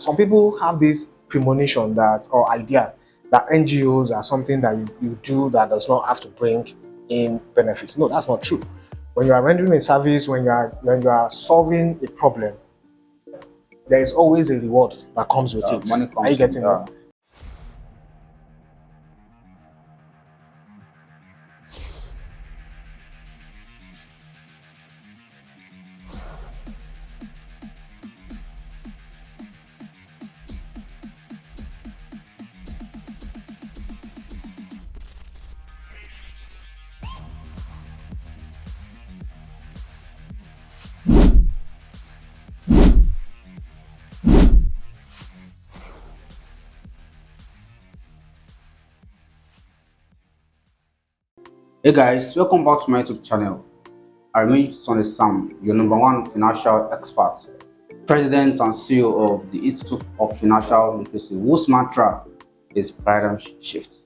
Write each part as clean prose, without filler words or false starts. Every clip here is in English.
Some people have this premonition that or idea that NGOs are something that you do that does not have to bring in benefits. No, that's not true. When you are rendering a service, when you are solving a problem, there is always a reward that comes with it. Money Are comes you getting in. me? Hey guys, welcome back to my YouTube channel. I remain Sonny Sam, your number one financial expert, president and CEO of the Institute of Financial Literacy, whose mantra is paradigm shift.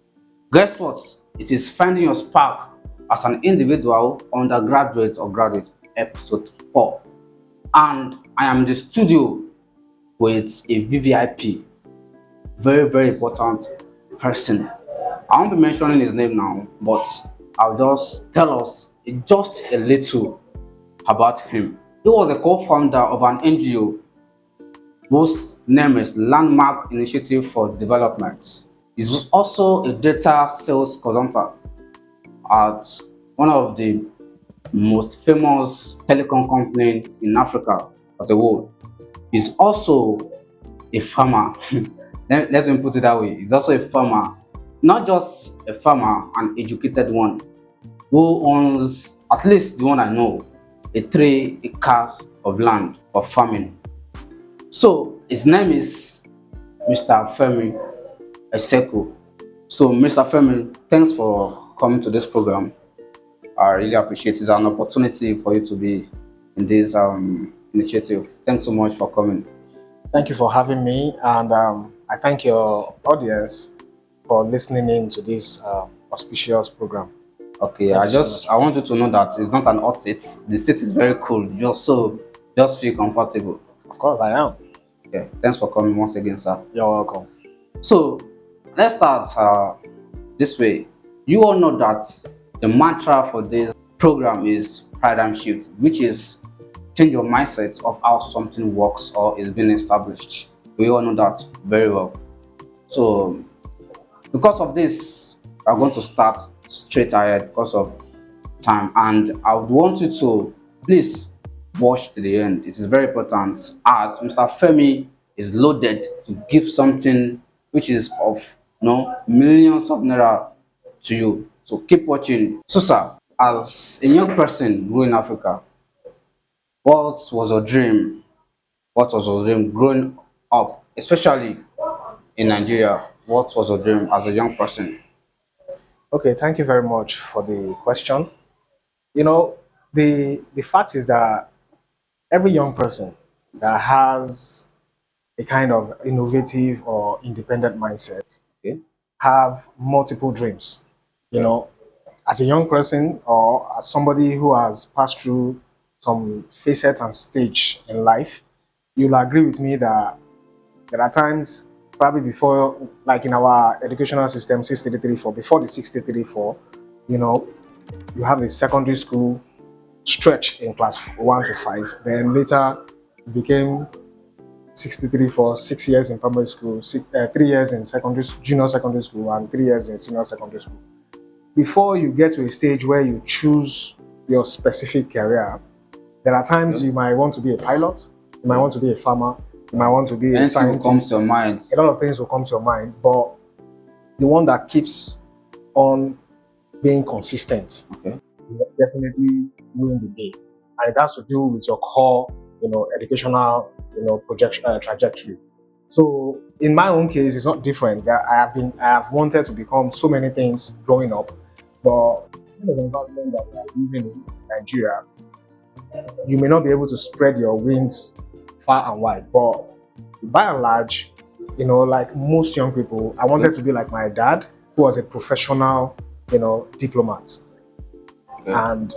Guess what? It is finding your spark as an individual, undergraduate or graduate, episode 4. And I am in the studio with a VVIP, very, very important person. I won't be mentioning his name now, but I'll just tell us just a little about him. He was a co-founder of an NGO whose name is Landmark Initiative for Development. He's also a data sales consultant at one of the most famous telecom companies in Africa as a whole. He's also a farmer. Let me put it that way. He's also a farmer, not just a farmer, an educated one who owns, at least the one I know, a 3 acres of land for farming. So his name is Mr. Femi Eseku. So Mr. Femi, thanks for coming to this program. I really appreciate it. It's an opportunity for you to be in this initiative. Thanks so much for coming. Thank you for having me, and I thank your audience for listening in to this auspicious program. Okay, Thank you so I want you to know that it's not an hot seat. The seat is very cool. Just feel comfortable. Of course, I am. Okay, thanks for coming once again, sir. You're welcome. So let's start this way. You all know that the mantra for this program is paradigm shift, which is change your mindset of how something works or is being established. We all know that very well. So because of this, I'm going to start straight ahead because of time, and I would want you to please watch to the end. It is very important as Mr. Femi is loaded to give something which is of millions of naira to you. So keep watching. So sir, as a young person growing in Africa, what was your dream? What was your dream growing up, especially in Nigeria? What was your dream as a young person? Okay, thank you very much for the question. You know, the fact is that every young person that has a kind of innovative or independent mindset Okay. have multiple dreams. You Yeah. know, as a young person or as somebody who has passed through some facets and stage in life, you'll agree with me that there are times, probably before, like in our educational system, 633-4, before the 633-4, you know, you have a secondary school stretch in class 1 to 5. Then later it became 63 for 6 years in primary school, 3 years in junior secondary school, and 3 years in senior secondary school. Before you get to a stage where you choose your specific career, there are times you might want to be a pilot, you might want to be a farmer, you might want to be a Anything scientist. comes to your mind. A lot of things will come to your mind, but the one that keeps on being consistent, Okay. will definitely win the day. And it has to do with your core, educational, trajectory. So in my own case, it's not different. I have wanted to become so many things growing up, but in the environment that we are living in Nigeria, you may not be able to spread your wings far and wide. But by and large, like most young people, I wanted to be like my dad, who was a professional, diplomat. Okay. And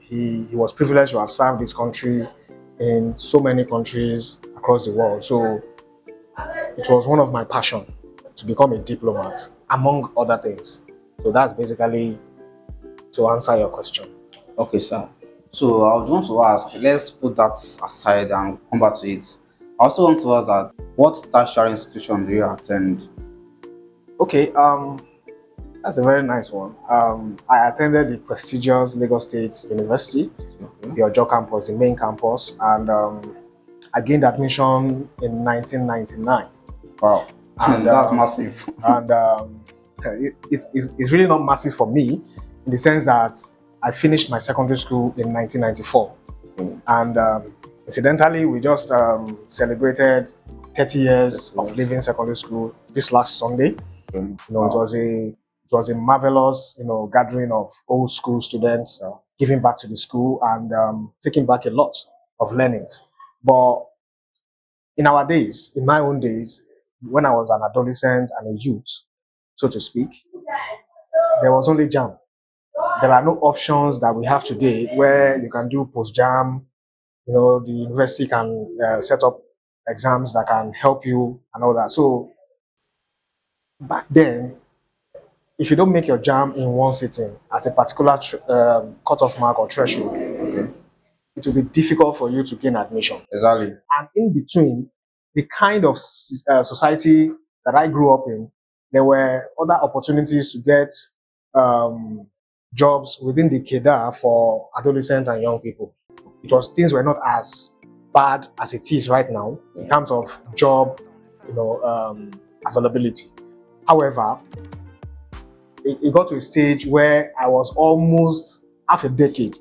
he was privileged to have served this country in so many countries across the world. So it was one of my passion to become a diplomat, among other things. So that's basically to answer your question. Okay, sir. So I would want to ask, let's put that aside and come back to it. I also want to ask that what tertiary institution do you attend? Okay, that's a very nice one. I attended the prestigious Lagos State University, Okay. the Ojo campus, the main campus, and I gained admission in 1999. Wow, And that's massive. and it's really not massive for me in the sense that I finished my secondary school in 1994. Okay. And incidentally, we just celebrated 30 years of leaving secondary school this last Sunday. Okay. You know, it was a marvelous, gathering of old school students giving back to the school and taking back a lot of learnings. But in our days, in my own days, when I was an adolescent and a youth, so to speak, there was only jam. There are no options that we have today where you can do post jam. The university can set up exams that can help you and all that. So back then, if you don't make your jam in one sitting at a particular cutoff mark or threshold, Okay. it will be difficult for you to gain admission. Exactly. And in between, the kind of society that I grew up in, there were other opportunities to get um, jobs within the KEDA for adolescents and young people. Things were not as bad as it is right now in terms of job, availability. However, it got to a stage where I was almost half a decade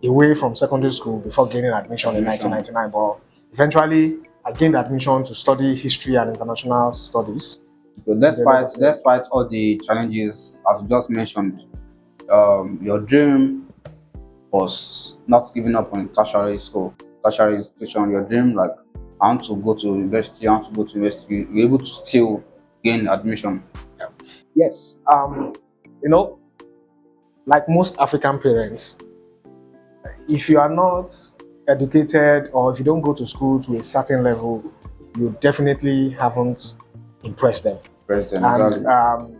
away from secondary school before gaining admission in 1999. But eventually, I gained admission to study history and international studies. So despite all the challenges as you just mentioned, your dream was not giving up on tertiary institution. Your dream, like, I want to go to university, I want to go to university. You're able to still gain admission. Yes, like most African parents, if you are not educated or if you don't go to school to a certain level, you definitely haven't impressed them. President, And exactly.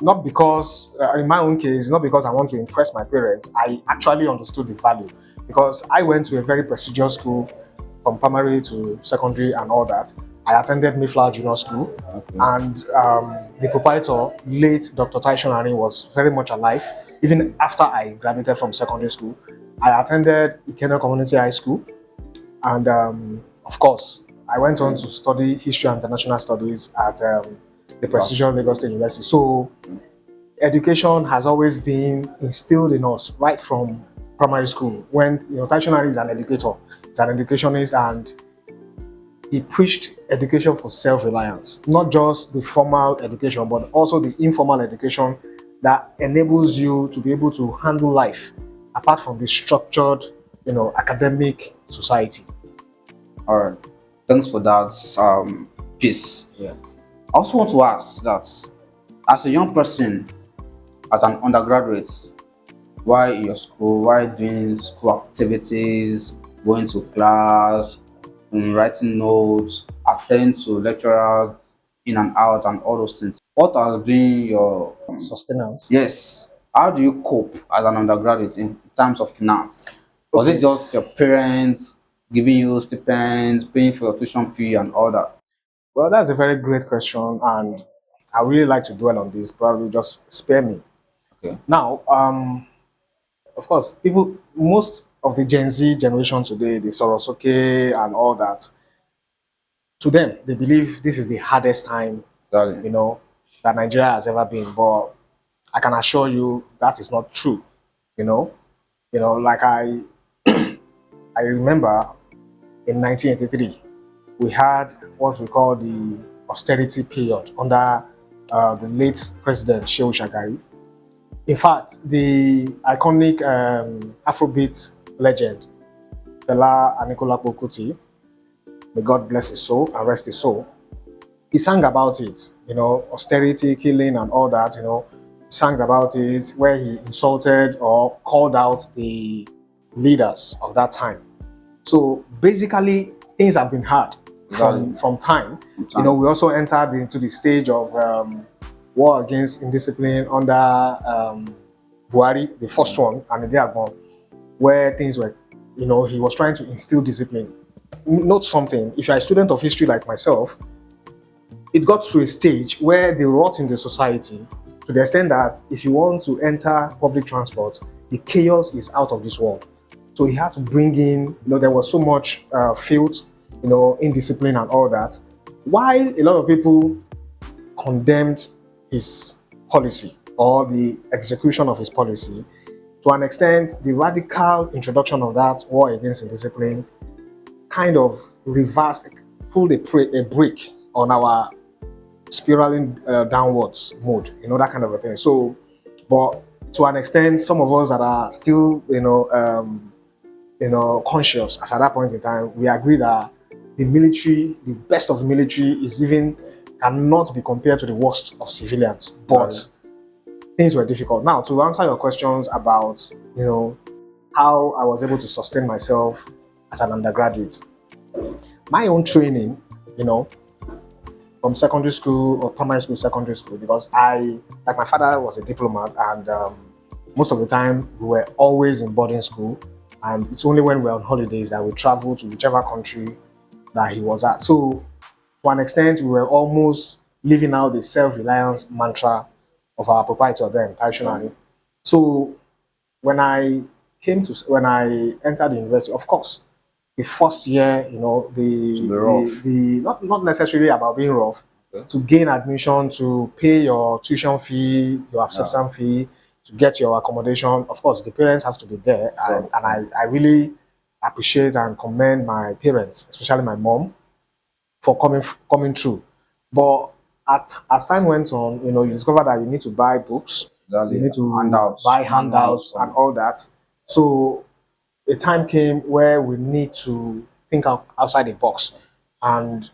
not because, in my own case, not because I want to impress my parents, I actually understood the value because I went to a very prestigious school from primary to secondary and all that. I attended Mayflower Junior School, Okay. and the proprietor, late Dr. Taishon Ari, was very much alive. Even after I graduated from secondary school, I attended Ikeno Community High School, and of course, I went on to study history and international studies at the prestigious Lagos State University. So, education has always been instilled in us right from primary school. When Taishon Ari is an educator, he's an educationist, and he preached education for self-reliance, not just the formal education, but also the informal education that enables you to be able to handle life apart from the structured, academic society. All right. Thanks for that piece. Yeah. I also want to ask that as a young person, as an undergraduate, why in your school, why doing school activities, going to class, writing notes, attending to lecturers in and out, and all those things. What has been your Sustenance. yes? How do you cope as an undergraduate in terms of finance? Was it just your parents giving you stipends, paying for your tuition fee, and all that? Well, that's a very great question, and I really like to dwell on this. Probably just spare me. Okay. Now, of course, most of the Gen Z generation today, the Sorosoke and all that, to them, they believe this is the hardest time, Exactly. that Nigeria has ever been. But I can assure you that is not true. Like I remember in 1983, we had what we call the austerity period under the late President Shehu Shagari. In fact, the iconic Afrobeat legend, Fela Anikulapo Kuti, may God bless his soul and rest his soul, he sang about it, austerity, killing, and all that, he sang about it where he insulted or called out the leaders of that time. So basically, things have been hard from time. You know, we also entered into the stage of war against indiscipline under Buhari, the first one, and the Agbon, where things were, you know, he was trying to instill discipline. Note something: if you're a student of history like myself, it got to a stage where they rot in the society to the extent that if you want to enter public transport, the chaos is out of this world. So he had to bring in, you know, there was so much filth, you know, indiscipline and all that. While a lot of people condemned his policy or the execution of his policy, to an extent, the radical introduction of that war against indiscipline kind of reversed, pulled a brake on our spiraling downwards mode, you know, that kind of a thing. So, but to an extent, some of us that are still, conscious as at that point in time, we agree that the military, the best of the military, is even cannot be compared to the worst of civilians. But things were difficult. Now, to answer your questions about, you know, how I was able to sustain myself as an undergraduate, my own training, you know, from secondary school or primary school, secondary school, because my father was a diplomat, and most of the time we were always in boarding school, and it's only when we're on holidays that we travel to whichever country that he was at. So to an extent, we were almost living out the self-reliance mantra of our proprietor then, traditionally. So when I entered the university, of course, the first year, you know, the not necessarily about being rough, to gain admission, to pay your tuition fee, your acceptance fee, to get your accommodation. Of course, the parents have to be there, and I really appreciate and commend my parents, especially my mom, for coming through. But as time went on, you know, you discover that you need to buy books, you need to buy handouts and all that. So a time came where we need to think outside the box. And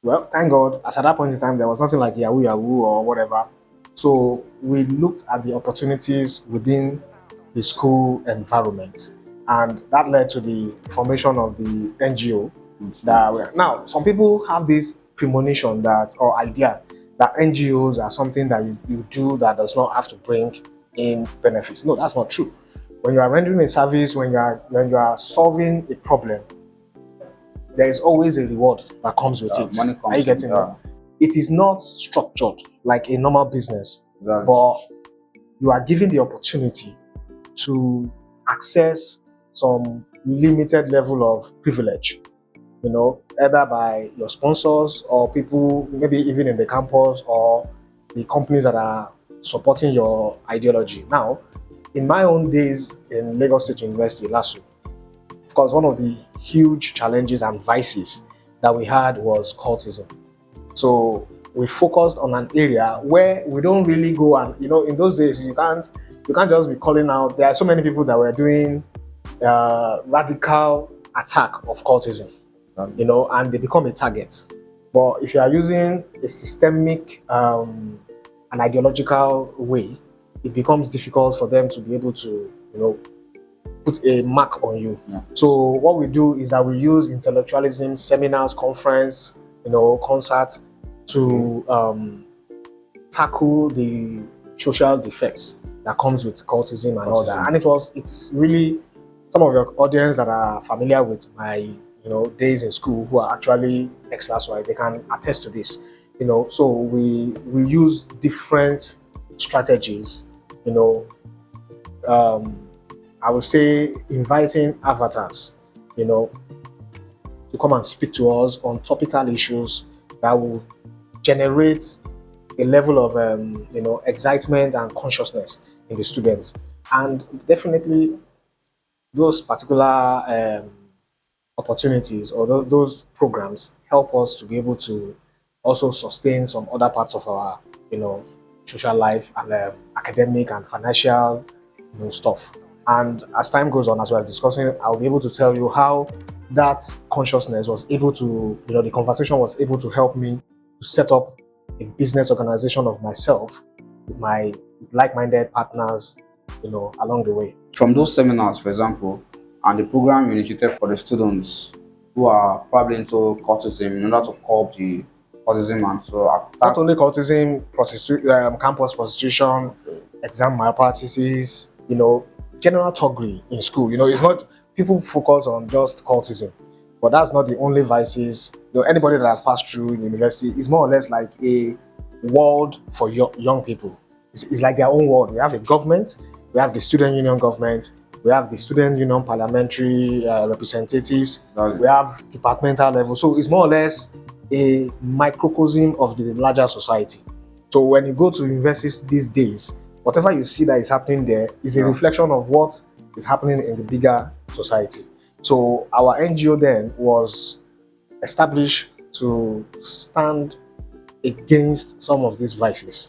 well, thank God, as at that point in time, there was nothing like Yahoo Yahoo or whatever. So we looked at the opportunities within the school environment. And that led to the formation of the NGO. Now, some people have this premonition that, or idea, that NGOs are something that you do that does not have to bring in benefits. No, that's not true. When you are rendering a service, when you are solving a problem, there is always a reward that comes with it. Money comes. Are you getting it? It is not structured like a normal business, but you are given the opportunity to access some limited level of privilege, you know, either by your sponsors or people, maybe even in the campus, or the companies that are supporting your ideology. Now, in my own days in Lagos State University, LASU, of course, one of the huge challenges and vices that we had was cultism. So we focused on an area where we don't really go, and, you know, in those days, you can't just be calling out. There are so many people that were doing radical attack of cultism, you know, and they become a target. But if you are using a systemic an ideological way, it becomes difficult for them to be able to, you know, put a mark on you. So what we do is that we use intellectualism, seminars, conference, you know, concerts to tackle the social defects that comes with cultism and all that. And it's really, some of your audience that are familiar with my, you know, days in school, who are actually ex-LASU, they can attest to this. You know, so we use different strategies, you know, I would say inviting avatars, you know, to come and speak to us on topical issues that will generate a level of, you know, excitement and consciousness in the students. And definitely those particular opportunities or those programs help us to be able to also sustain some other parts of our, you know, social life and academic and financial, you know, stuff. And as time goes on, as we are discussing, I'll be able to tell you how that consciousness was able to, you know, the conversation was able to help me to set up a business organization of myself with my like-minded partners, you know, along the way. From those seminars, for example, and the program you initiated for the students, who are probably into cultism in order to curb the cultism and to Not attack. only cultism, campus prostitution, exam malpractices, general thuggery in school. It's not people focus on just cultism, but that's not the only vices. Anybody that has passed through university is more or less like a world for young people. It's like their own world. We have a government, we have the student union government, we have the student union parliamentary representatives, we have departmental level. So it's more or less a microcosm of the larger society. So when you go to universities these days, whatever you see that is happening there is a reflection of what is happening in the bigger society. So our NGO then was established to stand against some of these vices.